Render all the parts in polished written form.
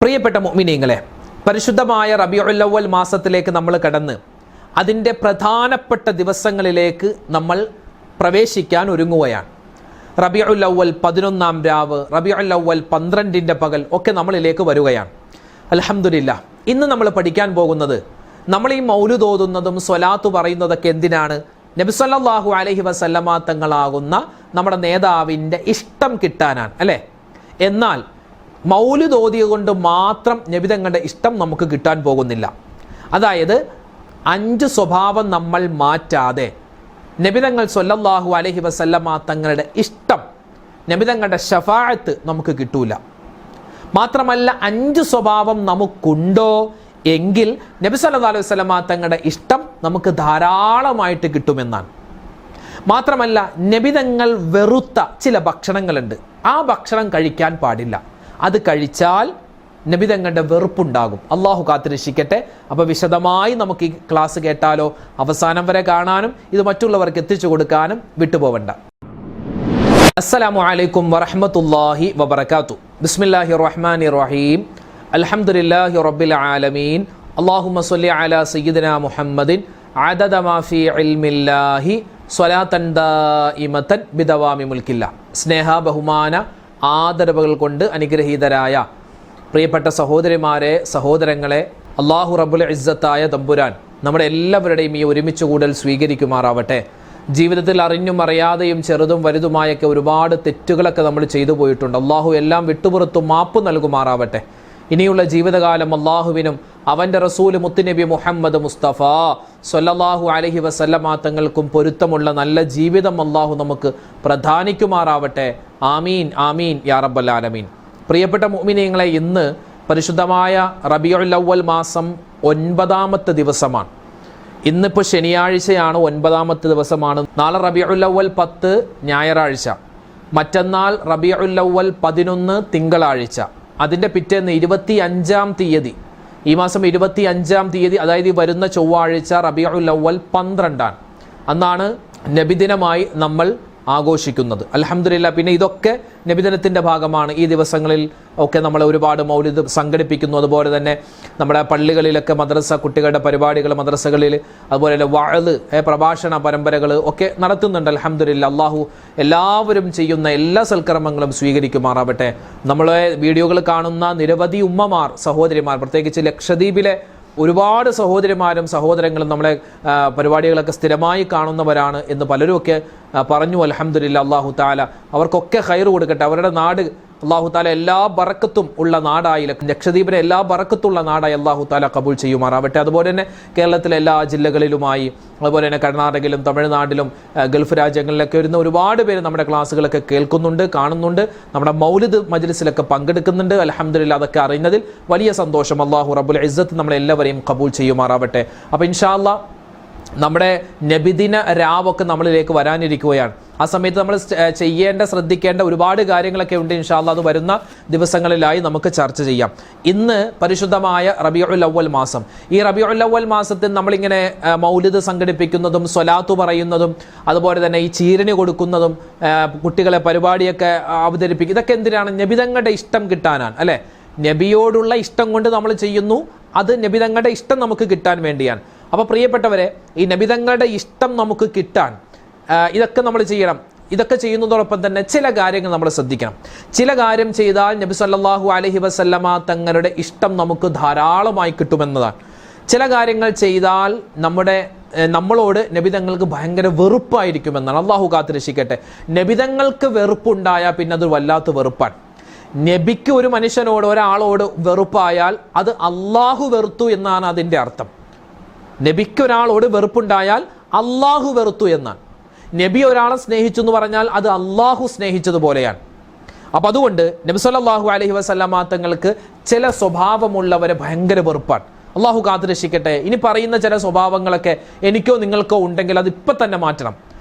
പ്രിയപ്പെട്ട മുഅ്മിനീങ്ങളെ, പരിശുദ്ധമായ റബീഉൽ അവ്വൽ മാസത്തിലേക്ക് നമ്മൾ കടന്ന് അതിൻ്റെ പ്രധാനപ്പെട്ട ദിവസങ്ങളിലേക്ക് നമ്മൾ പ്രവേശിക്കാൻ ഒരുങ്ങുകയാണ്. റബീഉൽ അവ്വൽ 11-ാം രാവ്, റബീഉൽ അവ്വൽ 12-ന്റെ പകൽ ഒക്കെ നമ്മളിലേക്ക് വരികയാണ്. അൽഹംദുലില്ലാഹ്, ഇന്ന് നമ്മൾ പഠിക്കാൻ പോകുന്നത്, നമ്മൾ ഈ മൗലിദ് ഓതുന്നതും സ്വലാത്ത് പറയുന്നതൊക്കെ എന്തിനാണ്? നബി സല്ലല്ലാഹു അലൈഹി വസല്ലമ തങ്ങളാകുന്ന നമ്മുടെ നേതാവിൻ്റെ ഇഷ്ടം കിട്ടാനാണ്, അല്ലേ? എന്നാൽ മൗലിദ് ഓതിയ കൊണ്ട് മാത്രം നബി തങ്ങളുടെ ഇഷ്ടം നമുക്ക് കിട്ടാൻ പോകുന്നില്ല. അതായത് 5 സ്വഭാവം നമ്മൾ മാറ്റാതെ നബി തങ്ങൾ സ്വല്ലല്ലാഹു അലൈഹി വസല്ലമ തങ്ങളുടെ ഇഷ്ടം, നബി തങ്ങളുടെ ശഫാഅത്ത് നമുക്ക് കിട്ടൂല. മാത്രമല്ല 5 സ്വഭാവം നമുക്കുണ്ടോ എങ്കിൽ നബി സല്ലല്ലാഹു അലൈഹി വസല്ലമ തങ്ങളുടെ ഇഷ്ടം നമുക്ക് ധാരാളമായിട്ട് കിട്ടുമെന്നാണ്. മാത്രമല്ല, നബി തങ്ങൾ വെറുത്ത ചില ഭക്ഷണങ്ങളുണ്ട്, ആ ഭക്ഷണം കഴിക്കാൻ പാടില്ല. അത് കഴിച്ചാൽ നബി തങ്ങളുടെ വെറുപ്പുണ്ടാകും. അള്ളാഹു കാത്തുരക്ഷിക്കട്ടെ. അപ്പോൾ വിശദമായി നമുക്ക് ഈ ക്ലാസ് കേട്ടാലോ? അവസാനം വരെ കാണാനും ഇത് മറ്റുള്ളവർക്ക് എത്തിച്ചു കൊടുക്കാനും വിട്ടുപോവണ്ട. അസ്സലാമു അലൈക്കും വറഹ്മത്തുള്ളാഹി വബറകാതുഹു. ബിസ്മില്ലാഹിർ റഹ്മാനിർ റഹീം. അൽഹംദുലില്ലാഹി റബ്ബിൽ ആലമീൻ. അല്ലാഹുമ്മ സ്വല്ലി അലാ സയ്യിദിനാ മുഹമ്മദിൻ അദദ മാ ഫീ ഇൽമില്ലാഹി സ്വലാത്തൻ ദായിമതൻ ബിദവാമി മുൽക്കില്ലാ. സ്നേഹ, ബഹുമാന, ആദരവുകൾ കൊണ്ട് അനുഗ്രഹീതരായ പ്രിയപ്പെട്ട സഹോദരിമാരെ, സഹോദരങ്ങളെ, അള്ളാഹു റബ്ബുൽ ഇസ്സത്തായ തമ്പുരാൻ നമ്മുടെ എല്ലാവരുടെയും ഈ ഒരുമിച്ച് കൂടൽ സ്വീകരിക്കുമാറാവട്ടെ. ജീവിതത്തിൽ അറിഞ്ഞും അറിയാതെയും ചെറുതും വലുതുമായൊക്കെ ഒരുപാട് തെറ്റുകളൊക്കെ നമ്മൾ ചെയ്തു പോയിട്ടുണ്ട്. അള്ളാഹു എല്ലാം വിട്ടുപുറത്തും മാപ്പ് നൽകുമാറാവട്ടെ. ഇനിയുള്ള ജീവിതകാലം അള്ളാഹുവിനും അവൻ്റെ റസൂല് മുത്തുനബി മുഹമ്മദ് മുസ്തഫ സ്വല്ലല്ലാഹു അലൈഹി വസല്ലമ തങ്ങൾക്കും പൊരുത്തമുള്ള നല്ല ജീവിതം അള്ളാഹു നമുക്ക് പ്രദാനിക്കുമാറാവട്ടെ. ആമീൻ ആമീൻ യാ റബ്ബൽ ആലമീൻ. പ്രിയപ്പെട്ട മുഅ്മിനീങ്ങളെ, ഇന്ന് പരിശുദ്ധമായ റബീഉൽ അവ്വൽ മാസം 9-ാമത്തെ ദിവസമാണ്. ഇന്നിപ്പോൾ ശനിയാഴ്ചയാണ്, 9-ാമത്തെ ദിവസമാണ്. നാളെ റബീഉൽ അവ്വൽ 10 ഞായറാഴ്ച, മറ്റന്നാൾ റബീഉൽ അവ്വൽ 11 തിങ്കളാഴ്ച, അതിൻ്റെ പിറ്റേന്ന് 25-ാം തീയതി, ഈ മാസം 25-ാം തീയതി, അതായത് ഈ വരുന്ന ചൊവ്വാഴ്ച റബീഉൽ അവ്വൽ 12 അന്നാണ് നബിദിനമായി നമ്മൾ ആഘോഷിക്കുന്നത്. അൽഹംദുലില്ലാഹ്. പിന്നെ ഇതൊക്കെ നബിദിനത്തിൻ്റെ ഭാഗമാണ്. ഈ ദിവസങ്ങളിൽ ഒക്കെ നമ്മൾ ഒരുപാട് മൗലിദ് സംഘടിപ്പിക്കുന്നു. അതുപോലെ തന്നെ നമ്മുടെ പള്ളികളിലൊക്കെ മദ്രസ കുട്ടികളുടെ പരിപാടികൾ, മദ്രസകളിൽ അതുപോലെ തന്നെ വഅദ്, പ്രഭാഷണ പരമ്പരകൾ ഒക്കെ നടത്തുന്നുണ്ട്. അൽഹംദുലില്ലാഹ്. അല്ലാഹു എല്ലാവരും ചെയ്യുന്ന എല്ലാ സൽക്കർമ്മങ്ങളും സ്വീകരിക്കുമാറാവട്ടെ. നമ്മളെ വീഡിയോകൾ കാണുന്ന നിരവധി ഉമ്മമാർ, സഹോദരിമാർ, പ്രത്യേകിച്ച് ലക്ഷദ്വീപിലെ ഒരുപാട് സഹോദരിമാരും സഹോദരങ്ങളും നമ്മളെ പരിപാടികളൊക്കെ സ്ഥിരമായി കാണുന്നവരാണ് എന്ന് പലരുമൊക്കെ പറഞ്ഞു. അൽഹംദുലില്ലാഹ്. അല്ലാഹു തആല അവർക്കൊക്കെ ഖൈർ കൊടുക്കട്ടെ. അവരുടെ നാട് അല്ലാഹു തആല എല്ലാ ബറക്കത്തും ഉള്ള നാടായി, ലക്ഷദ്വീപിലെ എല്ലാ ബറക്കത്തുള്ള നാടായി അല്ലാഹു തആല കബൂൽ ചെയ്യുമാറാവട്ടെ. അതുപോലെ തന്നെ കേരളത്തിലെ എല്ലാ ജില്ലകളിലുമായി, അതുപോലെ തന്നെ കർണാടകയിലും തമിഴ്നാട്ടിലും ഗൾഫ് രാജ്യങ്ങളിലൊക്കെ വരുന്ന ഒരുപാട് പേര് നമ്മുടെ ക്ലാസ്സുകളൊക്കെ കേൾക്കുന്നുണ്ട്, കാണുന്നുണ്ട്, നമ്മുടെ മൗലിദ് മജ്ലിസിലൊക്കെ പങ്കെടുക്കുന്നുണ്ട്. അൽഹംദുലില്ലാഹ്. അതൊക്കെ അറിയുന്നതിൽ വലിയ സന്തോഷം. അല്ലാഹു റബ്ബുൽ ഇസ്സത്ത് നമ്മളെല്ലാവരെയും കബൂൽ ചെയ്യുമാറാവട്ടെ. അപ്പോൾ ഇൻഷാ അല്ലാഹ് നമ്മുടെ നബിദിന രാവൊക്കെ നമ്മളിലേക്ക് വരാനിരിക്കുകയാണ്. ആ സമയത്ത് നമ്മൾ ശ്രദ്ധിക്കേണ്ട ഒരുപാട് കാര്യങ്ങളൊക്കെ ഉണ്ട്. ഇൻഷാ അല്ലാഹ് അത് വരുന്ന ദിവസങ്ങളിലായി നമുക്ക് ചർച്ച ചെയ്യാം. ഇന്ന് പരിശുദ്ധമായ റബീഉൽ അവ്വൽ മാസം. ഈ റബീഉൽ അവ്വൽ മാസത്തിൽ നമ്മളിങ്ങനെ മൗലിദ് സംഘടിപ്പിക്കുന്നതും സ്വലാത്ത് പറയുന്നതും അതുപോലെ തന്നെ ഈ ചീരണി കൊടുക്കുന്നതും കുട്ടികളെ പരിപാടിയൊക്കെ അവതരിപ്പിക്കും, ഇതൊക്കെ എന്തിനാണ്? നബിതങ്ങളുടെ ഇഷ്ടം കിട്ടാനാണ്, അല്ലേ? നബിയോടുള്ള ഇഷ്ടം കൊണ്ട് നമ്മൾ ചെയ്യുന്നു. അത് നബിതങ്ങളുടെ ഇഷ്ടം നമുക്ക് കിട്ടാൻ വേണ്ടിയാണ്. അപ്പോൾ പ്രിയപ്പെട്ടവരെ, ഈ നബിതങ്ങളുടെ ഇഷ്ടം നമുക്ക് കിട്ടാൻ ഇതൊക്കെ നമ്മൾ ചെയ്യണം. ഇതൊക്കെ ചെയ്യുന്നതോടൊപ്പം തന്നെ ചില കാര്യങ്ങൾ നമ്മൾ ശ്രദ്ധിക്കണം. ചില കാര്യം ചെയ്താൽ നബി സല്ലല്ലാഹു അലൈഹി വസല്ലമ തങ്ങളുടെ ഇഷ്ടം നമുക്ക് ധാരാളമായി കിട്ടുമെന്നതാണ്. ചില കാര്യങ്ങൾ ചെയ്താൽ നമ്മളോട് നബിതങ്ങൾക്ക് ഭയങ്കര വെറുപ്പായിരിക്കുമെന്നാണ്. അള്ളാഹു കാത്തുരക്ഷിക്കട്ടെ. നബിതങ്ങൾക്ക് വെറുപ്പുണ്ടായാൽ പിന്നെ അത് വല്ലാത്ത വെറുപ്പാണ്. നബിക്ക് ഒരു മനുഷ്യനോട്, ഒരാളോട് വെറുപ്പായാൽ അത് അള്ളാഹു വെറുത്തു എന്നാണ് അതിൻ്റെ അർത്ഥം. നബിക്ക് ഒരാളോട് വെറുപ്പുണ്ടായാൽ അള്ളാഹു വെറുത്തു എന്നാണ്. നബി ഒരാളെ സ്നേഹിച്ചു എന്ന് പറഞ്ഞാൽ അത് അള്ളാഹു സ്നേഹിച്ചതുപോലെയാണ്. അപ്പം അതുകൊണ്ട് നബി സല്ലല്ലാഹു അലൈഹി വസല്ലമ തങ്ങൾക്ക് ചില സ്വഭാവമുള്ളവരെ ഭയങ്കര വെറുപ്പാണ്. അള്ളാഹു കാത്തുരക്ഷിക്കട്ടെ. ഇനി പറയുന്ന ചില സ്വഭാവങ്ങളൊക്കെ എനിക്കോ നിങ്ങൾക്കോ ഉണ്ടെങ്കിൽ അത് ഇപ്പം തന്നെ മാറ്റണം,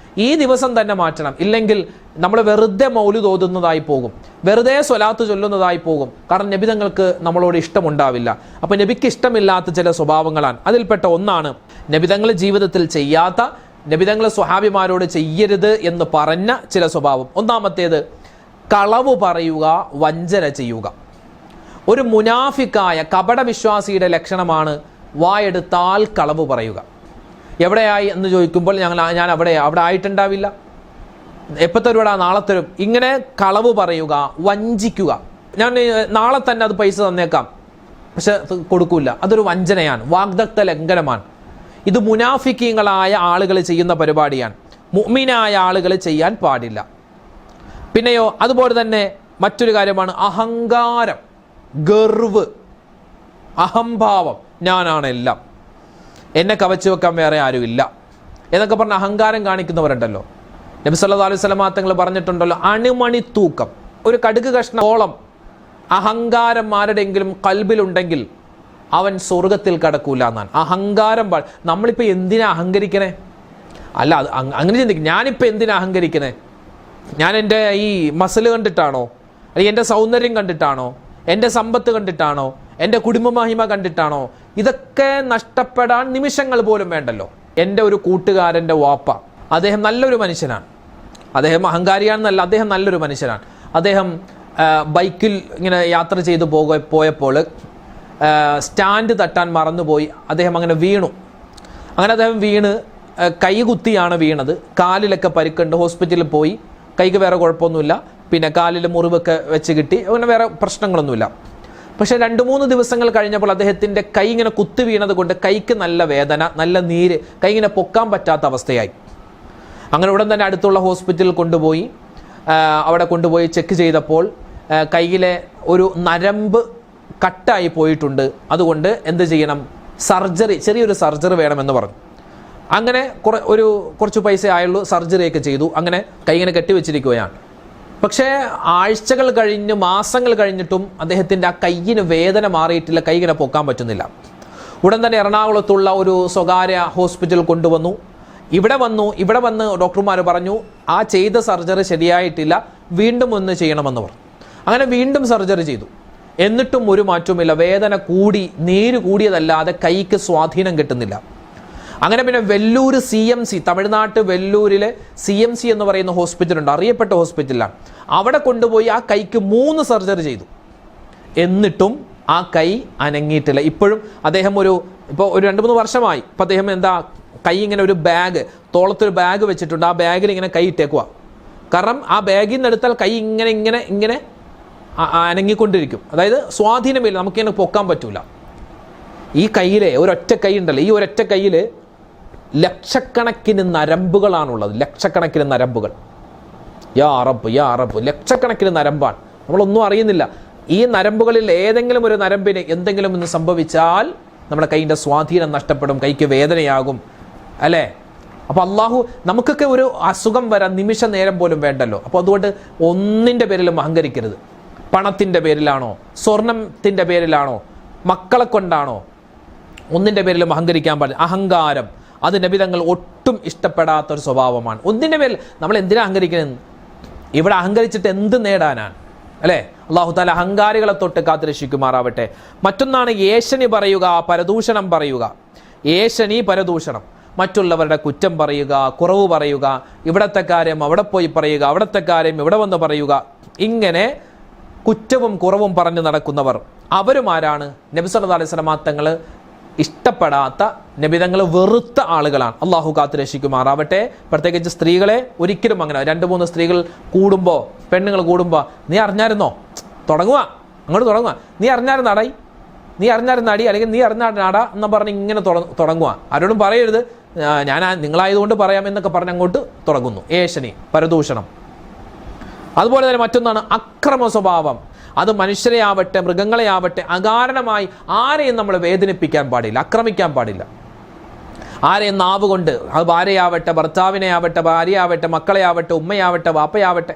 ഈ ദിവസം തന്നെ മാറ്റണം. ഇല്ലെങ്കിൽ നമ്മൾ വെറുതെ മൗലിദ് ഓതുന്നതായി പോകും, വെറുതെ സ്വലാത്ത് ചൊല്ലുന്നതായി പോകും. കാരണം നബി തങ്ങൾക്ക് നമ്മളോട് ഇഷ്ടമുണ്ടാവില്ല. അപ്പോൾ നബിക്ക് ഇഷ്ടമില്ലാത്ത ചില സ്വഭാവങ്ങളാണ്. അതിൽപ്പെട്ട ഒന്നാണ് നബി തങ്ങൾ ജീവിതത്തിൽ ചെയ്യാത്ത, നബി തങ്ങൾ സ്വഹാബിമാരോട് ചെയ്യരുത് എന്ന് പറഞ്ഞ ചില സ്വഭാവം. ഒന്നാമത്തേത് കളവ് പറയുക, വഞ്ചന ചെയ്യുക. ഒരു മുനാഫിക്കായ കപടവിശ്വാസിയുടെ ലക്ഷണമാണ് വായെടുത്താൽ കളവ് പറയുക. എവിടെയായി എന്ന് ചോദിക്കുമ്പോൾ ഞാൻ അവിടെ ആയിട്ടുണ്ടാവില്ല, എപ്പോൾ തരുവടാ, നാളെ തരും, ഇങ്ങനെ കളവ് പറയുക, വഞ്ചിക്കുക. ഞാൻ നാളെ തന്നെ അത് പൈസ തന്നേക്കാം, പക്ഷെ കൊടുക്കൂല. അതൊരു വഞ്ചനയാണ്, വാഗ്ദത്ത ലംഘനമാണ്. ഇത് മുനാഫിക്കീങ്ങളായ ആളുകൾ ചെയ്യുന്ന പരിപാടിയാണ്. മുഅ്മിനായ ആളുകൾ ചെയ്യാൻ പാടില്ല. പിന്നെയോ അതുപോലെ തന്നെ മറ്റൊരു കാര്യമാണ് അഹങ്കാരം, ഗർവ്, അഹംഭാവം. ഞാനാണ് എല്ലാം, എന്നെ കവച്ചു വെക്കാൻ വേറെ ആരുമില്ല എന്നൊക്കെ പറഞ്ഞ് അഹങ്കാരം കാണിക്കുന്നവരുണ്ടല്ലോ. നബി സല്ലല്ലാഹു അലൈഹി വസല്ലം തങ്ങൾ പറഞ്ഞിട്ടുണ്ടല്ലോ, അണുമണി തൂക്കം, ഒരു കടുക് കഷ്ണോളം അഹങ്കാരം ആരുടെയെങ്കിലും കൽബിലുണ്ടെങ്കിൽ അവൻ സ്വർഗത്തിൽ കടക്കൂല എന്നാണ്. അഹങ്കാരം നമ്മളിപ്പോൾ എന്തിനാ അഹങ്കരിക്കണേ? അല്ല, അത് അങ്ങനെ ചിന്തിക്കും. ഞാനിപ്പോൾ എന്തിനാ അഹങ്കരിക്കണേ? ഞാൻ എൻ്റെ ഈ മസിൽ കണ്ടിട്ടാണോ, അല്ലെങ്കിൽ എൻ്റെ സൗന്ദര്യം കണ്ടിട്ടാണോ, എൻ്റെ സമ്പത്ത് കണ്ടിട്ടാണോ, എൻ്റെ കുടുംബമഹിമ കണ്ടിട്ടാണോ? ഇതൊക്കെ നഷ്ടപ്പെടാൻ നിമിഷങ്ങൾ പോലും വേണ്ടല്ലോ. എൻ്റെ ഒരു കൂട്ടുകാരൻ്റെ വാപ്പ, അദ്ദേഹം നല്ലൊരു മനുഷ്യനാണ്. അദ്ദേഹം അഹങ്കാരിയാണെന്നല്ല, അദ്ദേഹം നല്ലൊരു മനുഷ്യനാണ്. അദ്ദേഹം ബൈക്കിൽ ഇങ്ങനെ യാത്ര ചെയ്തു പോയപ്പോൾ സ്റ്റാൻഡ് തട്ടാൻ മറന്നുപോയി. അദ്ദേഹം അങ്ങനെ വീണു. അങ്ങനെ അദ്ദേഹം വീണ് കൈ കുത്തിയാണ് വീണത്. കാലിലൊക്കെ പരിക്കുണ്ട്. ഹോസ്പിറ്റലിൽ പോയി. കൈക്ക് വേറെ കുഴപ്പമൊന്നുമില്ല. പിന്നെ കാലിൽ മുറിവൊക്കെ വെച്ച് കിട്ടി. അങ്ങനെ വേറെ പ്രശ്നങ്ങളൊന്നുമില്ല. പക്ഷെ 2-3 ദിവസങ്ങൾ കഴിഞ്ഞപ്പോൾ അദ്ദേഹത്തിൻ്റെ കൈ ഇങ്ങനെ കുത്തി വീണത് കൊണ്ട് കൈക്ക് നല്ല വേദന, നല്ല നീര്, കൈ ഇങ്ങനെ പൊക്കാൻ പറ്റാത്ത അവസ്ഥയായി. അങ്ങനെ ഉടൻ തന്നെ അടുത്തുള്ള ഹോസ്പിറ്റലിൽ കൊണ്ടുപോയി. അവിടെ കൊണ്ടുപോയി ചെക്ക് ചെയ്തപ്പോൾ കൈയിലെ ഒരു നരമ്പ് കട്ടായി പോയിട്ടുണ്ട്. അതുകൊണ്ട് എന്ത് ചെയ്യണം? സർജറി, ചെറിയൊരു സർജറി വേണമെന്ന് പറഞ്ഞു. അങ്ങനെ കുറച്ച് പൈസ ആയുള്ളൂ. സർജറിയൊക്കെ ചെയ്തു. അങ്ങനെ കൈ ഇങ്ങനെ കെട്ടിവെച്ചിരിക്കുകയാണ്. പക്ഷേ ആഴ്ചകൾ കഴിഞ്ഞ്, മാസങ്ങൾ കഴിഞ്ഞിട്ടും അദ്ദേഹത്തിൻ്റെ ആ കയ്യിന് വേദന മാറിയിട്ടില്ല. കൈ ഇങ്ങനെ പൊക്കാൻ പറ്റുന്നില്ല. ഉടൻ തന്നെ എറണാകുളത്തുള്ള ഒരു സ്വകാര്യ ഹോസ്പിറ്റൽ കൊണ്ടുവന്നു. ഇവിടെ വന്ന് ഡോക്ടർമാർ പറഞ്ഞു, ആ ചെയ്ത സർജറി ശരിയായിട്ടില്ല, വീണ്ടും ഒന്ന് ചെയ്യണമെന്ന് പറഞ്ഞു. അങ്ങനെ വീണ്ടും സർജറി ചെയ്തു. എന്നിട്ടും ഒരു മാറ്റവുമില്ല. വേദന കൂടി, നീര് കൂടിയതല്ലാതെ കൈക്ക് സ്വാധീനം കിട്ടുന്നില്ല. അങ്ങനെ പിന്നെ വെല്ലൂർ CMC, തമിഴ്നാട്ട് വെല്ലൂരിലെ CMC എന്ന് പറയുന്ന ഹോസ്പിറ്റലുണ്ട്, അറിയപ്പെട്ട ഹോസ്പിറ്റലാണ്. അവിടെ കൊണ്ടുപോയി ആ കൈക്ക് 3 സർജറി ചെയ്തു. എന്നിട്ടും ആ കൈ അനങ്ങിയിട്ടില്ല. ഇപ്പോഴും അദ്ദേഹം ഇപ്പോൾ ഒരു 2-3 വർഷമായി. ഇപ്പം അദ്ദേഹം കൈ ഇങ്ങനെ ഒരു ബാഗ്, തോളത്തൊരു ബാഗ് വെച്ചിട്ടുണ്ട്. ആ ബാഗിൽ ഇങ്ങനെ കൈ ഇട്ടേക്കുക. കാരണം ആ ബാഗിൽ നിന്ന് എടുത്താൽ കൈ ഇങ്ങനെ അനങ്ങിക്കൊണ്ടിരിക്കും. അതായത് സ്വാധീനമില്ല, നമുക്കിങ്ങനെ പൊക്കാൻ പറ്റൂല. ഈ കയ്യിലെ ഒരൊറ്റ കൈ ഉണ്ടല്ലോ, ഈ ഒരൊറ്റ കയ്യിൽ ലക്ഷക്കണക്കിന് നരമ്പുകളാണുള്ളത്. ലക്ഷക്കണക്കിന് നരമ്പുകൾ. യാ റബ്ബ്, ലക്ഷക്കണക്കിന് നരമ്പാണ്. നമ്മളൊന്നും അറിയുന്നില്ല. ഈ നരമ്പുകളിൽ ഏതെങ്കിലും ഒരു നരമ്പിന് എന്തെങ്കിലും ഒന്ന് സംഭവിച്ചാൽ നമ്മുടെ കൈയിൻ്റെ സ്വാധീനം നഷ്ടപ്പെടും, കൈക്ക് വേദനയാകും, അല്ലേ? അപ്പോൾ അള്ളാഹു നമുക്കൊക്കെ ഒരു അസുഖം വരാൻ നിമിഷ നേരം പോലും വേണ്ടല്ലോ. അപ്പോൾ അതുകൊണ്ട് ഒന്നിൻ്റെ പേരിലും അഹങ്കരിക്കരുത്. പണത്തിൻ്റെ പേരിലാണോ, സ്വർണത്തിൻ്റെ പേരിലാണോ, മക്കളെ കൊണ്ടാണോ, ഒന്നിൻ്റെ പേരിലും അഹങ്കരിക്കാൻ പാടില്ല. അഹങ്കാരം അത് നബി തങ്ങൾ ഒട്ടും ഇഷ്ടപ്പെടാത്തൊരു സ്വഭാവമാണ്. ഒന്നിൻ്റെ പേരിൽ നമ്മൾ എന്തിനാ അഹങ്കരിക്കുന്നത്? ഇവിടെ അഹങ്കരിച്ചിട്ട് എന്ത് നേടാനാണ്, അല്ലേ? അള്ളാഹു താല അഹങ്കാരികളെ തൊട്ട് കാത്തുരക്ഷിക്കുമാറാവട്ടെ. മറ്റൊന്നാണ് ഏഷണി പറയുക, പരദൂഷണം പറയുക. ഏഷണി, പരദൂഷണം, മറ്റുള്ളവരുടെ കുറ്റം പറയുക, കുറവ് പറയുക, ഇവിടത്തെ കാര്യം അവിടെ പോയി പറയുക, അവിടത്തെ കാര്യം ഇവിടെ വന്ന് പറയുക. ഇങ്ങനെ കുറ്റവും കുറവും പറഞ്ഞു നടക്കുന്നവർ അവരുമാരാണ് നബി സല്ലല്ലാഹു അലൈഹി വസല്ലം തങ്ങൾ ഇഷ്ടപ്പെടാത്ത, നബി തങ്ങൾ വെറുത്ത ആളുകളാണ്. അള്ളാഹു കാത്തുരക്ഷിക്കുമാറാവട്ടെ. പ്രത്യേകിച്ച് സ്ത്രീകളെ ഒരിക്കലും അങ്ങനെ 2-3 സ്ത്രീകൾ കൂടുമ്പോൾ, പെണ്ണുങ്ങൾ കൂടുമ്പോൾ, നീ അറിഞ്ഞായിരുന്നോ, അങ്ങോട്ട് തുടങ്ങുക, നീ അറിഞ്ഞായിരുന്നാടായി, നീ അറിഞ്ഞായിരുന്നാടി, അല്ലെങ്കിൽ നീ അറിഞ്ഞാടാ എന്ന് പറഞ്ഞ് ഇങ്ങനെ തുടങ്ങുക. ആരോടും പറയരുത്, ഞാൻ നിങ്ങളായതുകൊണ്ട് പറയാം എന്നൊക്കെ പറഞ്ഞ് അങ്ങോട്ട് തുടങ്ങുന്നു. ഏഷണി, പരദൂഷണം. അതുപോലെ തന്നെ മറ്റൊന്നാണ് അക്രമ സ്വഭാവം. അത് മനുഷ്യരെ ആവട്ടെ, മൃഗങ്ങളെ ആവട്ടെ, അകാരണമായി ആരെയും നമ്മൾ വേദനിപ്പിക്കാൻ പാടില്ല, ആക്രമിക്കാൻ പാടില്ല. ആരെയും നാവ് കൊണ്ട്, അത് ഭാര്യയാവട്ടെ, ഭർത്താവിനെ ആവട്ടെ, ഭാര്യയാവട്ടെ, മക്കളെയാവട്ടെ, ഉമ്മയാവട്ടെ, വാപ്പയാവട്ടെ,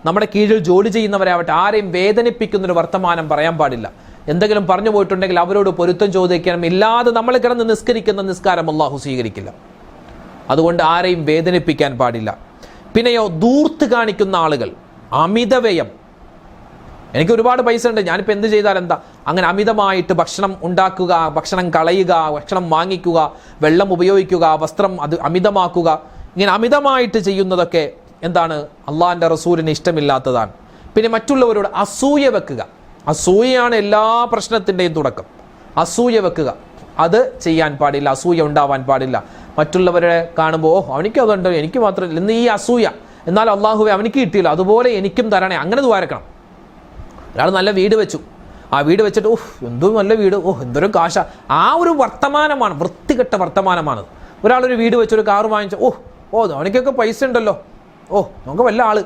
നമ്മുടെ കീഴിൽ ജോലി ചെയ്യുന്നവരാവട്ടെ, ആരെയും വേദനിപ്പിക്കുന്നൊരു വർത്തമാനം പറയാൻ പാടില്ല. എന്തെങ്കിലും പറഞ്ഞു പോയിട്ടുണ്ടെങ്കിൽ അവരോട് പൊരുത്തം ചോദിക്കണം. ഇല്ലാതെ നമ്മൾ കിടന്ന് നിസ്കരിക്കുന്ന നിസ്കാരം അല്ലാഹു സ്വീകരിക്കില്ല. അതുകൊണ്ട് ആരെയും വേദനിപ്പിക്കാൻ പാടില്ല. പിന്നെയോ ധൂർത്ത് കാണിക്കുന്ന ആളുകൾ, അമിതവ്യയം. എനിക്ക് ഒരുപാട് പൈസ ഉണ്ട്, ഞാനിപ്പോൾ എന്ത് ചെയ്താൽ എന്താ? അങ്ങനെ അമിതമായിട്ട് ഭക്ഷണം ഉണ്ടാക്കുക, ഭക്ഷണം കളയുക, ഭക്ഷണം വാങ്ങിക്കുക, വെള്ളം ഉപയോഗിക്കുക, വസ്ത്രം അത് അമിതമാക്കുക. ഇങ്ങനെ അമിതമായിട്ട് ചെയ്യുന്നതൊക്കെ എന്താണ്? അള്ളാഹിൻ്റെ റസൂലിന് ഇഷ്ടമില്ലാത്തതാണ്. പിന്നെ മറ്റുള്ളവരോട് അസൂയ വെക്കുക. അസൂയയാണ് എല്ലാ പ്രശ്നത്തിൻ്റെയും തുടക്കം. അസൂയ വെക്കുക, അത് ചെയ്യാൻ പാടില്ല. അസൂയ ഉണ്ടാവാൻ പാടില്ല. മറ്റുള്ളവരെ കാണുമ്പോൾ അവനിക്ക് അതുണ്ട്, എനിക്ക് മാത്രമല്ല, ഇന്ന് ഈ അസൂയ, എന്നാൽ അള്ളാഹുവെ അവനിക്ക് കിട്ടിയില്ല, അതുപോലെ എനിക്കും തരണേ, അങ്ങനെ ദ്വാരക്കണം. ഒരാൾ നല്ല വീട് വെച്ചു, ആ വീട് വെച്ചിട്ട് എന്തോ നല്ല വീട്, എന്തൊരു കാശ, ആ ഒരു വർത്തമാനമാണ്, വൃത്തികെട്ട വർത്തമാനമാണ്. ഒരാളൊരു വീട് വെച്ചൊരു കാറ് വാങ്ങിച്ചു, അവനിക്കൊക്കെ പൈസ ഉണ്ടല്ലോ, നമുക്ക് വല്ല ആള്.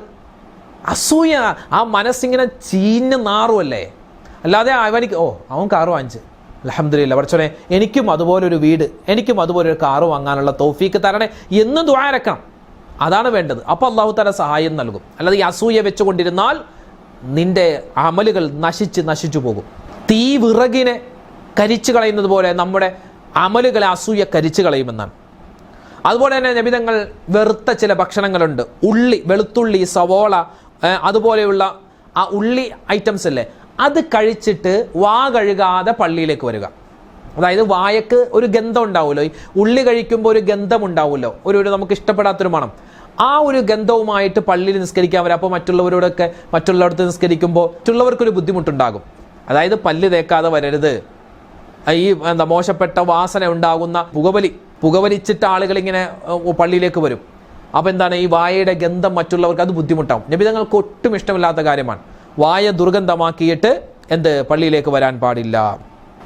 അസൂയ, ആ മനസ്സിങ്ങനെ ചീഞ്ഞ് നാറുമല്ലേ. അല്ലാതെ അവനിക്ക് അവൻ കാറ് വാങ്ങിച്ച്, അൽഹംദുലില്ലാ പഠിച്ചോനെ എനിക്കും അതുപോലൊരു വീട്, എനിക്കും അതുപോലൊരു കാറ് വാങ്ങാനുള്ള തൗഫീക്ക് തരണേ എന്ന് ദുആ ഇറക്കണം. അതാണ് വേണ്ടത്. അപ്പോൾ അല്ലാഹു തആല സഹായം നൽകും. അല്ലാതെ ഈ അസൂയ വെച്ചുകൊണ്ടിരുന്നാൽ നിന്റെ അമലുകൾ നശിച്ചു പോകും. തീ വിറകിനെ കരിച്ചു കളയുന്നത് പോലെ നമ്മുടെ അമലുകളെ അസൂയ കരിച്ചു കളയുമെന്നാണ്. അതുപോലെ തന്നെ നബിതങ്ങൾ വെറുത്ത ചില ഭക്ഷണങ്ങളുണ്ട്. ഉള്ളി, വെളുത്തുള്ളി, സവോള, അതുപോലെയുള്ള ആ ഉള്ളി ഐറ്റംസ് അല്ലേ, അത് കഴിച്ചിട്ട് വാ കഴുകാതെ പള്ളിയിലേക്ക് വരിക. അതായത് വായക്ക് ഒരു ഗന്ധം ഉണ്ടാവുമല്ലോ, ഈ ഉള്ളി കഴിക്കുമ്പോൾ ഒരു ഗന്ധം ഉണ്ടാവുമല്ലോ, ഒരു നമുക്ക് ഇഷ്ടപ്പെടാത്തൊരു മണം. ആ ഒരു ഗന്ധവുമായിട്ട് പള്ളിയിൽ നിസ്കരിക്കാൻ വരാം. അപ്പോൾ മറ്റുള്ളവരടുത്ത് നിസ്കരിക്കുമ്പോൾ മറ്റുള്ളവർക്കൊരു ബുദ്ധിമുട്ടുണ്ടാകും. അതായത് പല്ല് തേക്കാതെ വരരുത്, ഈ മോശപ്പെട്ട വാസന ഉണ്ടാകുന്ന പുകവലിച്ചിട്ട് ആളുകൾ ഇങ്ങനെ പള്ളിയിലേക്ക് വരും. അപ്പോൾ എന്താണ്, ഈ വായയുടെ ഗന്ധം മറ്റുള്ളവർക്ക് അത് ബുദ്ധിമുട്ടാവും. നബി തങ്ങൾക്ക് ഒട്ടും ഇഷ്ടമില്ലാത്ത കാര്യമാണ്. വായ ദുർഗന്ധമാക്കിയിട്ട് പള്ളിയിലേക്ക് വരാൻ പാടില്ല.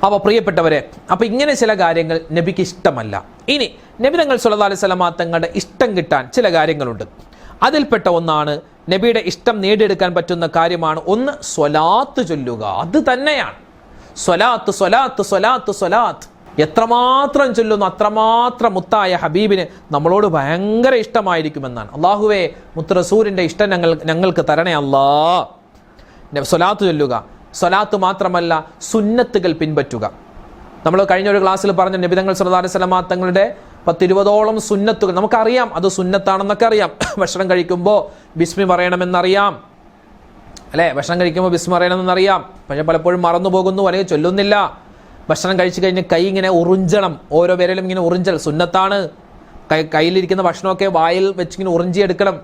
അപ്പോൾ പ്രിയപ്പെട്ടവരെ, അപ്പോൾ ഇങ്ങനെ ചില കാര്യങ്ങൾ നബിക്ക് ഇഷ്ടമല്ല. ഇനി നബി തങ്ങൾ സല്ലല്ലാഹു അലൈഹി വസല്ലമ തങ്ങളുടെ ഇഷ്ടം കിട്ടാൻ ചില കാര്യങ്ങളുണ്ട്. അതിൽപ്പെട്ട ഒന്നാണ്, നബിയുടെ ഇഷ്ടം നേടിയെടുക്കാൻ പറ്റുന്ന കാര്യമാണ്, ഒന്ന് സ്വലാത്ത് ചൊല്ലുക. അത് തന്നെയാണ് സ്വലാത്ത്, സ്വലാത്ത്, സ്വലാത്ത്, സ്വലാത്ത്. എത്രമാത്രം ചൊല്ലുന്നു അത്രമാത്രം മുത്തായ ഹബീബിന് നമ്മളോട് ഭയങ്കര ഇഷ്ടമായിരിക്കുമെന്നാണ്. അള്ളാഹുവേ, മുത്ത് റസൂലിൻ്റെ ഇഷ്ടം ഞങ്ങൾക്ക് തരണേ അല്ലാ. സ്വലാത്ത് ചൊല്ലുക. സ്വലാത്ത് മാത്രമല്ല, സുന്നത്തുകൾ പിൻപറ്റുക. നമ്മൾ കഴിഞ്ഞ ഒരു ക്ലാസ്സിൽ പറഞ്ഞ നബി തങ്ങൾ സല്ലല്ലാഹു അലൈഹി വസല്ലമ തങ്ങളുടെ 10-20ഓളം സുന്നത്തുകൾ നമുക്കറിയാം. അത് സുന്നത്താണെന്നൊക്കെ അറിയാം. ഭക്ഷണം കഴിക്കുമ്പോൾ ബിസ്മി പറയണമെന്നറിയാം, അല്ലേ? ഭക്ഷണം കഴിക്കുമ്പോൾ ബിസ്മി പറയണമെന്നറിയാം. പക്ഷെ പലപ്പോഴും മറന്നു പോകുന്നു, അല്ലെങ്കിൽ ചൊല്ലുന്നില്ല. ഭക്ഷണം കഴിച്ചു കഴിഞ്ഞ് കൈ ഇങ്ങനെ ഉറിഞ്ചണം, ഓരോ വിരലും ഇങ്ങനെ ഉറിഞ്ചൽ സുന്നത്താണ്. കയ്യിലിരിക്കുന്ന ഭക്ഷണമൊക്കെ വായിൽ വെച്ചിങ്ങനെ ഉറിഞ്ചിയെടുക്കണം,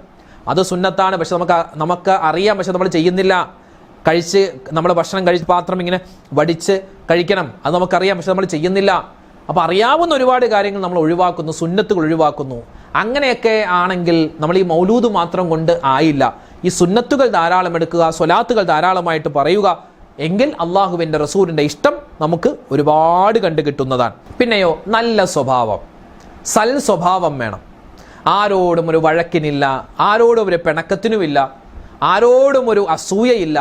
അത് സുന്നത്താണ്. പക്ഷെ നമുക്ക് അറിയാം, പക്ഷെ നമ്മൾ ചെയ്യുന്നില്ല. നമ്മൾ ഭക്ഷണം കഴിച്ച് പാത്രം ഇങ്ങനെ വടിച്ച് കഴിക്കണം, അത് നമുക്കറിയാം, പക്ഷെ നമ്മൾ ചെയ്യുന്നില്ല. അപ്പോൾ അറിയാവുന്ന ഒരുപാട് കാര്യങ്ങൾ നമ്മൾ ഒഴിവാക്കുന്നു, സുന്നത്തുകൾ ഒഴിവാക്കുന്നു. അങ്ങനെയൊക്കെ ആണെങ്കിൽ നമ്മൾ ഈ മൗലൂദ് മാത്രം കൊണ്ട് ആയില്ല. ഈ സുന്നത്തുകൾ ധാരാളം എടുക്കുക, സ്വലാത്തുകൾ ധാരാളമായിട്ട് പറയുക, എങ്കിൽ അള്ളാഹുവിൻ്റെ റസൂലിൻ്റെ ഇഷ്ടം നമുക്ക് ഒരുപാട് കണ്ടു കിട്ടുന്നതാണ്. പിന്നെയോ, നല്ല സ്വഭാവം, സൽ സ്വഭാവം വേണം. ആരോടും ഒരു വഴക്കിനില്ല, ആരോടും ഒരു പിണക്കത്തിനുമില്ല, ആരോടും ഒരു അസൂയയില്ല.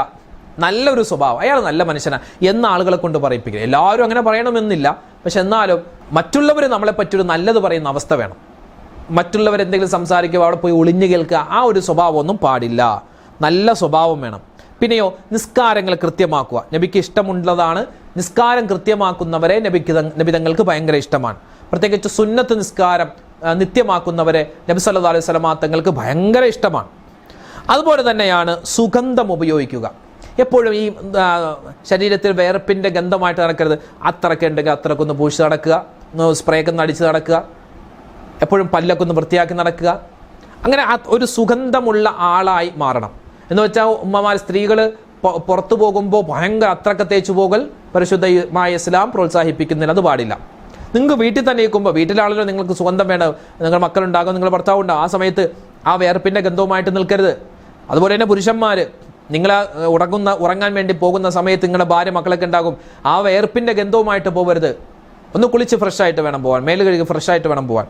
നല്ലൊരു സ്വഭാവം, അയാൾ നല്ല മനുഷ്യനാണ് എന്ന ആളുകളെ കൊണ്ട് പറയിപ്പിക്കുക. എല്ലാവരും അങ്ങനെ പറയണമെന്നില്ല, പക്ഷെ എന്നാലും മറ്റുള്ളവർ നമ്മളെ പറ്റിയൊരു നല്ലത് പറയുന്ന അവസ്ഥ വേണം. മറ്റുള്ളവരെന്തെങ്കിലും സംസാരിക്കുക അവിടെ പോയി ഒളിഞ്ഞു കേൾക്കുക, ആ ഒരു സ്വഭാവമൊന്നും പാടില്ല. നല്ല സ്വഭാവം വേണം. പിന്നെയോ, നിസ്കാരങ്ങൾ കൃത്യമാക്കുക. നബിക്ക് ഇഷ്ടമുള്ളതാണ് നിസ്കാരം കൃത്യമാക്കുന്നവരെ നബി തങ്ങൾക്ക് ഭയങ്കര ഇഷ്ടമാണ്. പ്രത്യേകിച്ച് സുന്നത്ത് നിസ്കാരം നിത്യമാക്കുന്നവരെ നബി സല്ലല്ലാഹു അലൈഹി വസല്ലമ തങ്ങൾക്ക് ഭയങ്കര ഇഷ്ടമാണ്. അതുപോലെ തന്നെയാണ് സുഗന്ധം ഉപയോഗിക്കുക. എപ്പോഴും ഈ ശരീരത്തിൽ വേർപ്പിൻ്റെ ഗന്ധമായിട്ട് നടക്കരുത്. അത്രയ്ക്ക് ഉണ്ടെങ്കിൽ അത്രക്കൊന്ന് പൂശി നടക്കുക, സ്പ്രേയൊക്കെ ഒന്ന് അടിച്ച് നടക്കുക, എപ്പോഴും പല്ലൊക്കെ ഒന്ന് വൃത്തിയാക്കി നടക്കുക. അങ്ങനെ ഒരു സുഗന്ധമുള്ള ആളായി മാറണം. എന്ന് വെച്ചാൽ ഉമ്മമാർ, സ്ത്രീകൾ പുറത്തു പോകുമ്പോൾ ഭയങ്കര അത്രക്ക തേച്ചു പോകൽ പരിശുദ്ധമായ ഇസ്ലാം പ്രോത്സാഹിപ്പിക്കുന്നില്ല, അത് പാടില്ല. നിങ്ങൾക്ക് വീട്ടിൽ തന്നെ ഇരിക്കുമ്പോൾ, വീട്ടിലാണെങ്കിലും നിങ്ങൾക്ക് സുഗന്ധം വേണം, നിങ്ങൾ മക്കളുണ്ടാകും, നിങ്ങൾ ഭർത്താവ് ഉണ്ടാകും, ആ സമയത്ത് ആ വേർപ്പിൻ്റെ ഗന്ധവുമായിട്ട് നിൽക്കരുത്. അതുപോലെ തന്നെ പുരുഷന്മാർ, നിങ്ങൾ ഉറങ്ങാൻ വേണ്ടി പോകുന്ന സമയത്ത് നിങ്ങളുടെ ഭാര്യ മക്കളൊക്കെ ഉണ്ടാകും, ആ വേർപ്പിൻ്റെ ഗന്ധവുമായിട്ട് പോകരുത്. ഒന്ന് കുളിച്ച് ഫ്രഷായിട്ട് വേണം പോകാൻ, മേല് കഴുകി ഫ്രഷായിട്ട് വേണം പോകാൻ.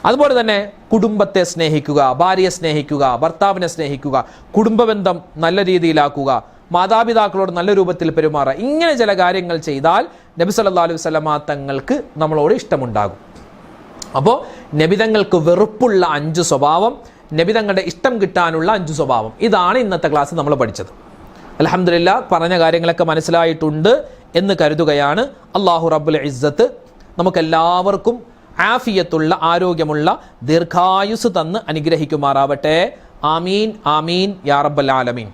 അതുപോലെ തന്നെ കുടുംബത്തെ സ്നേഹിക്കുക, ഭാര്യയെ സ്നേഹിക്കുക, ഭർത്താവിനെ സ്നേഹിക്കുക, കുടുംബബന്ധം നല്ല രീതിയിലാക്കുക, മാതാപിതാക്കളോട് നല്ല രൂപത്തിൽ പെരുമാറുക. ഇങ്ങനെ ചില കാര്യങ്ങൾ ചെയ്താൽ നബി സല്ലല്ലാഹു അലൈഹി വസല്ലമ തങ്ങൾക്ക് നമ്മളോട് ഇഷ്ടമുണ്ടാകും. അപ്പോൾ നബിതങ്ങൾക്ക് വെറുപ്പുള്ള 5 സ്വഭാവം, നബിതങ്ങളുടെ ഇഷ്ടം കിട്ടാനുള്ള 5 സ്വഭാവം, ഇതാണ് ഇന്നത്തെ ക്ലാസ് നമ്മൾ പഠിച്ചത്. അൽഹംദുലില്ലാ, പറഞ്ഞ കാര്യങ്ങളൊക്കെ മനസ്സിലായിട്ടുണ്ട് എന്ന് കരുതുകയാണ്. അല്ലാഹു റബ്ബുൽ ഇസ്സത്ത് നമുക്കെല്ലാവർക്കും ആഫിയത്തുള്ള, ആരോഗ്യമുള്ള ദീർഘായുസ് തന്ന് അനുഗ്രഹിക്കുമാറാവട്ടെ. ആമീൻ, ആമീൻ യാ റബ്ബൽ ആലമീൻ.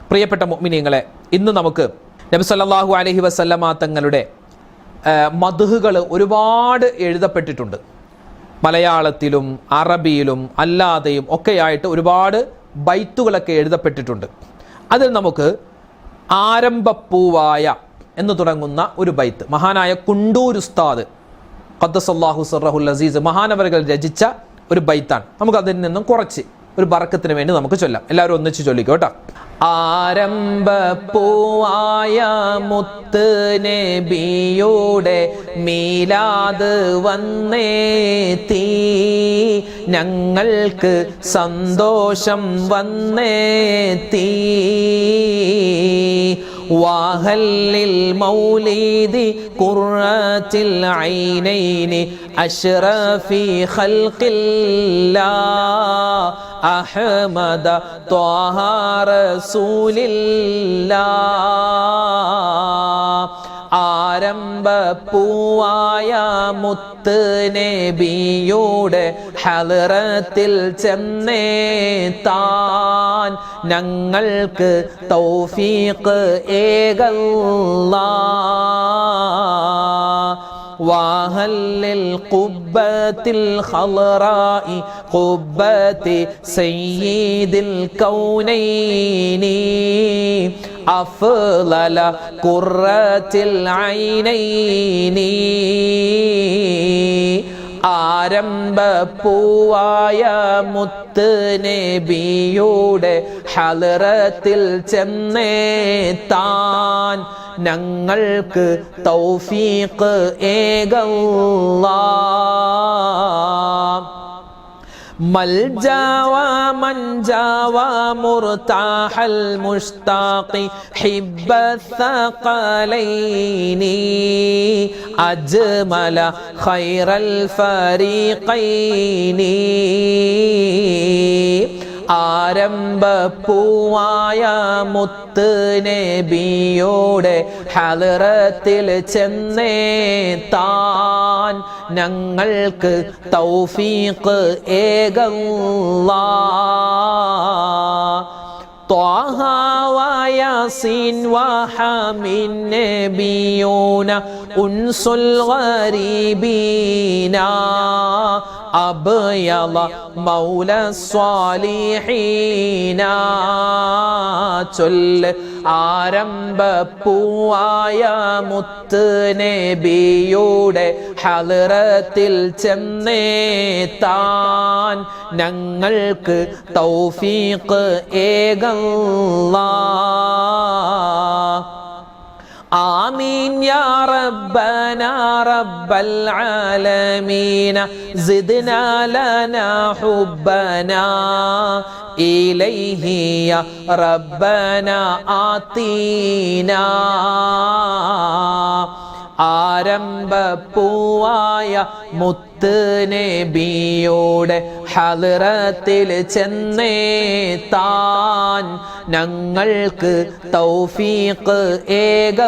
പ്രിയപ്പെട്ട മുഅ്മിനീങ്ങളെ, ഇന്ന് നമുക്ക് നബി സല്ലല്ലാഹു അലൈഹി വസല്ലമ തങ്ങളുടെ മദ്ഹുകൾ ഒരുപാട് എഴുതപ്പെട്ടിട്ടുണ്ട്. മലയാളത്തിലും അറബിയിലും അല്ലാതെയും ഒക്കെയായിട്ട് ഒരുപാട് ബൈത്തുകളൊക്കെ എഴുതപ്പെട്ടിട്ടുണ്ട്. അതിൽ നമുക്ക് ആരംഭപ്പൂവായ എന്ന് തുടങ്ങുന്ന ഒരു ബൈത്ത് മഹാനായ കുണ്ടൂർ ഉസ്താദ് ഖദ്ദസല്ലാഹു സിർറഹുൽ അസീസ് മഹാനവറുകൾ രചിച്ച ഒരു ബൈത്താണ്. നമുക്ക് അതിൽ നിന്നും കുറച്ച് ഒരു ബറക്കത്തിന് വേണ്ടി നമുക്ക് ചൊല്ലാം. എല്ലാവരും ഒന്നിച്ച് ചൊല്ലിക്കോ കേട്ടോ. ആരംഭപ്പൂവായ മുത്ത് നബിയുടെ മീലാദ് വന്നേത്തി, ഞങ്ങൾക്ക് സന്തോഷം വന്നേത്തി. വാഹല്ലിൽ മൗലിദി ഖുർറത്തിൽ ഐനൈനി അഷ്റഫി ഖൽഖില്ലാഹ് അഹ്മദ ത്വാഹ റസൂലില്ലാഹ്. ആരംഭപ്പൂവായ മുത്ത് നബിയുടെ ഹളറത്തിൽ ചെന്നേത്താൻ ഞങ്ങൾക്ക് തൗഫീഖ് ഏകല്ലാഹ്. വാഹല്ലിൽ ഖുബ്ബത്തിൽ ഖളറാഇ ഖുബ്ബത്തി സയ്യിദിൽ കൗനൈനി അഫ്ളല ഖുർറത്തിൽ ഐനൈനി. ആരംഭപ്പൂവായ മുത്ത് നബിയുടെ ഹളറത്തിൽ ചെന്നേത്താൻ ഞങ്ങൾക്ക് തൗഫീഖ് ഏകല്ലാഹ്. ملجا ومنجا ومرتاح المشتاق حب الثقلين أجمل خير الفريقين. ആരംഭപ്പൂവായ മുത്ത് നബിയുടെ ഹളറത്തിൽ ചെന്നേത്താൻ ഞങ്ങൾക്ക് തൗഫീഖ് ഏകല്ലാഹ്. ത്വാഹ വയാസീൻ വഹമിൻ നബിയൂന ഉൻസുൽ ഗരീബീന അബ്യള മൗല സ്വാലിഹീന. ചൊല്ല് ആരംഭപ്പൂവായ മുത്ത് നബിയുടെ ഹളറത്തിൽ ചെന്നേത്താൻ ഞങ്ങൾക്ക് തൗഫീഖ് ഏകല്ലാഹ്. آمين يا ربنا رب العالمين زدنا لنا حبنا إليه يا ربنا آتينا. ആരംഭപ്പൂവായ മുത്ത് നബിയുടെ ഹളറത്തിൽ ചെന്നേത്താൻ ഞങ്ങൾക്ക് തൗഫീഖ് ഏകല്ലാഹ്.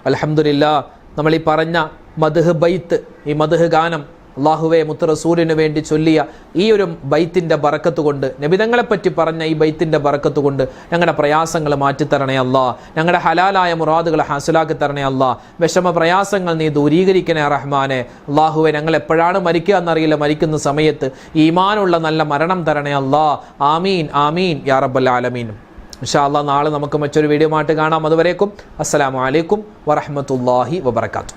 അൽഹംദുലില്ലാ, നമ്മൾ ഈ പറഞ്ഞ മദ്ഹ് ബൈത്ത്, ഈ മദ്ഹ് ഗാനം അള്ളാഹുവെ മുത്ത് റസൂലിന് വേണ്ടി ചൊല്ലിയ ഈ ഒരു ബൈത്തിൻ്റെ ബറക്കത്ത് കൊണ്ട്, നബിതങ്ങളെപ്പറ്റി പറഞ്ഞ ഈ ബൈത്തിൻ്റെ ബറക്കത്ത് കൊണ്ട് ഞങ്ങളുടെ പ്രയാസങ്ങൾ മാറ്റിത്തരണേ അല്ലാ, ഞങ്ങളുടെ ഹലാലായ മുറാദുകൾ ഹാസിലാക്കി തരണേ അല്ലാ, വിഷമ പ്രയാസങ്ങൾ നീ ദൂരീകരിക്കണേ റഹ്മാനെ. അള്ളാഹുവെ ഞങ്ങൾ എപ്പോഴാണ് മരിക്കുക എന്നറിയില്ല, മരിക്കുന്ന സമയത്ത് ഈമാനുള്ള നല്ല മരണം തരണേ അല്ലാ. ആമീൻ ആമീൻ യാ റബ്ബൽ ആലമീൻ. ഇൻഷാ അല്ലാ നാളെ നമുക്ക് മറ്റൊരു വീഡിയോ ആയിട്ട് കാണാം. അതുവരേക്കും അസ്സലാമു അലൈക്കും വറഹ്മത്തുള്ളാഹി വബറകാതുഹു.